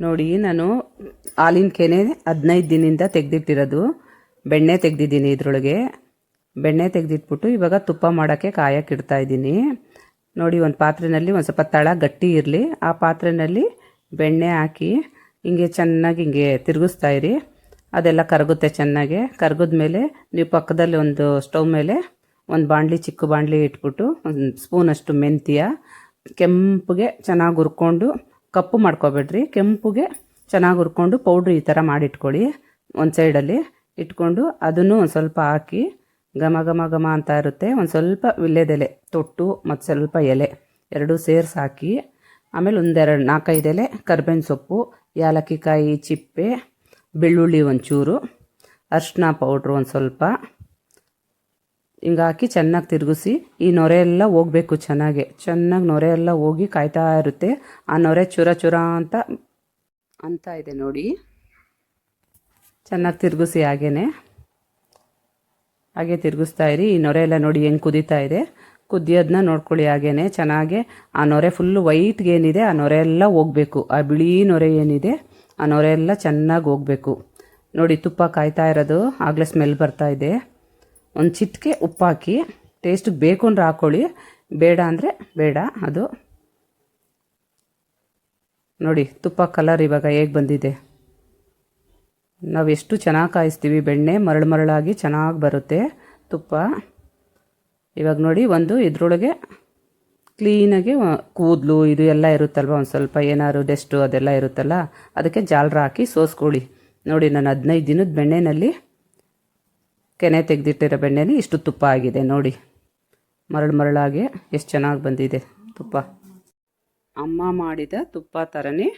ನೋಡಿ, ನಾನು ಹಾಲಿನ ಕೆನೆ 15 ದಿನದಿಂದ ತೆಗೆದಿಟ್ಟಿರೋದು. ಬೆಣ್ಣೆ ತೆಗೆದಿದ್ದೀನಿ. ಇದರೊಳಗೆ ಬೆಣ್ಣೆ ತೆಗೆದಿಟ್ಬಿಟ್ಟು ಇವಾಗ ತುಪ್ಪ ಮಾಡೋಕ್ಕೆ ಕಾಯಕ್ಕೆ ಇಡ್ತಾ ಇದ್ದೀನಿ. ನೋಡಿ, ಒಂದು ಪಾತ್ರೆಯಲ್ಲಿ ಒಂದು ಸ್ವಲ್ಪ ತಳ ಗಟ್ಟಿ ಇರಲಿ. ಆ ಪಾತ್ರೆಯಲ್ಲಿ ಬೆಣ್ಣೆ ಹಾಕಿ ಹಿಂಗೆ ಚೆನ್ನಾಗಿ ಹಿಂಗೆ ತಿರುಗಿಸ್ತಾ ಇರಿ. ಅದೆಲ್ಲ ಕರಗುತ್ತೆ ಚೆನ್ನಾಗಿ. ಕರಗಿದ್ಮೇಲೆ ನೀವು ಪಕ್ಕದಲ್ಲಿ ಒಂದು ಸ್ಟವ್ ಮೇಲೆ ಒಂದು ಬಾಣಲಿ, ಚಿಕ್ಕ ಬಾಣಲಿ ಇಟ್ಬಿಟ್ಟು ಒಂದು ಸ್ಪೂನಷ್ಟು ಮೆಂತ್ಯ ಕೆಂಪಗೆ ಚೆನ್ನಾಗಿ ಹುರ್ಕೊಂಡು, ಕಪ್ಪು ಮಾಡ್ಕೊಬೇಡ್ರಿ, ಕೆಂಪುಗೆ ಚೆನ್ನಾಗಿ ಹುರ್ಕೊಂಡು ಪೌಡ್ರ್ ಈ ಥರ ಮಾಡಿಟ್ಕೊಳ್ಳಿ. ಒಂದು ಸೈಡಲ್ಲಿ ಇಟ್ಕೊಂಡು ಅದನ್ನು ಒಂದು ಸ್ವಲ್ಪ ಹಾಕಿ ಘಮ ಘಮ ಘಮ ಅಂತ ಇರುತ್ತೆ. ಒಂದು ಸ್ವಲ್ಪ ವಿಳ್ಯದೆಲೆ ತೊಟ್ಟು ಮತ್ತು ಸ್ವಲ್ಪ ಎಲೆ ಎರಡೂ ಸೇರಿಸಿ ಹಾಕಿ, ಆಮೇಲೆ ಒಂದೆರಡು 4-5 ಎಲೆ ಕರ್ಬೇವಿನ ಸೊಪ್ಪು, ಏಲಕ್ಕಿ ಕಾಯಿ ಚಿಪ್ಪೆ, ಬೆಳ್ಳುಳ್ಳಿ ಒಂಚೂರು, ಅರಿಶಿನ ಪೌಡ್ರು ಒಂದು ಸ್ವಲ್ಪ ಹಿಂಗೆ ಹಾಕಿ ಚೆನ್ನಾಗಿ ತಿರುಗಿಸಿ. ಈ ನೊರೆ ಎಲ್ಲ ಹೋಗಬೇಕು ಚೆನ್ನಾಗಿ ನೊರೆ ಎಲ್ಲ ಹೋಗಿ ಕಾಯ್ತಾ ಇರುತ್ತೆ. ಆ ನೊರೆ ಚುರ ಚುರ ಅಂತ ಇದೆ ನೋಡಿ. ಚೆನ್ನಾಗಿ ತಿರುಗಿಸಿ ಹಾಗೆ ತಿರುಗಿಸ್ತಾ ಇರಿ. ಈ ನೊರೆ ಎಲ್ಲ ನೋಡಿ ಹೆಂಗೆ ಕುದೀತಾ ಇದೆ. ಕುದಿಯೋದನ್ನ ನೋಡ್ಕೊಳ್ಳಿ. ಹಾಗೇ ಚೆನ್ನಾಗಿ ಆ ನೊರೆ ಫುಲ್ಲು ವೈಟ್ಗೆ ಏನಿದೆ ಆ ನೊರೆ ಎಲ್ಲ ಹೋಗಬೇಕು. ಆ ಬಿಳಿ ನೊರೆ ಏನಿದೆ ಆ ನೊರೆ ಎಲ್ಲ ಚೆನ್ನಾಗಿ ಹೋಗಬೇಕು. ನೋಡಿ, ತುಪ್ಪ ಕಾಯ್ತಾ ಇರೋದು ಆಗಲೇ ಸ್ಮೆಲ್ ಬರ್ತಾ ಇದೆ. ಒಂದು ಚಿಟಿಕೆ ಉಪ್ಪು ಹಾಕಿ, ಟೇಸ್ಟಿಗೆ ಬೇಕು ಅಂದ್ರೆ ಹಾಕ್ಕೊಳ್ಳಿ, ಬೇಡ ಅಂದರೆ ಬೇಡ. ಅದು ನೋಡಿ ತುಪ್ಪ ಕಲರ್ ಇವಾಗ ಹೇಗೆ ಬಂದಿದೆ. ನಾವು ಎಷ್ಟು ಚೆನ್ನಾಗಿ ಕಾಯಿಸ್ತೀವಿ, ಬೆಣ್ಣೆ ಮರಳಾಗಿ ಚೆನ್ನಾಗಿ ಬರುತ್ತೆ ತುಪ್ಪ. ಇವಾಗ ನೋಡಿ, ಒಂದು ಇದರೊಳಗೆ ಕ್ಲೀನಾಗಿ ಕೂದಲು ಇದು ಎಲ್ಲ ಇರುತ್ತಲ್ವ, ಒಂದು ಸ್ವಲ್ಪ ಏನಾದ್ರು ಡೆಸ್ಟು ಅದೆಲ್ಲ ಇರುತ್ತಲ್ಲ, ಅದಕ್ಕೆ ಜಾಲರ ಹಾಕಿ ಸೋಸ್ಕೊಳ್ಳಿ. ನೋಡಿ, ನಾನು 15 ದಿನದ ಬೆಣ್ಣೆನಲ್ಲಿ, ಕೆನೆ ತೆಗೆದಿಟ್ಟಿರೋ ಬೆಣ್ಣೆಲಿ ಇಷ್ಟು ತುಪ್ಪ ಆಗಿದೆ ನೋಡಿ. ಮರಳಾಗಿ ಎಷ್ಟು ಚೆನ್ನಾಗಿ ಬಂದಿದೆ ತುಪ್ಪ. ಅಮ್ಮ ಮಾಡಿದ ತುಪ್ಪ ಥರನೇ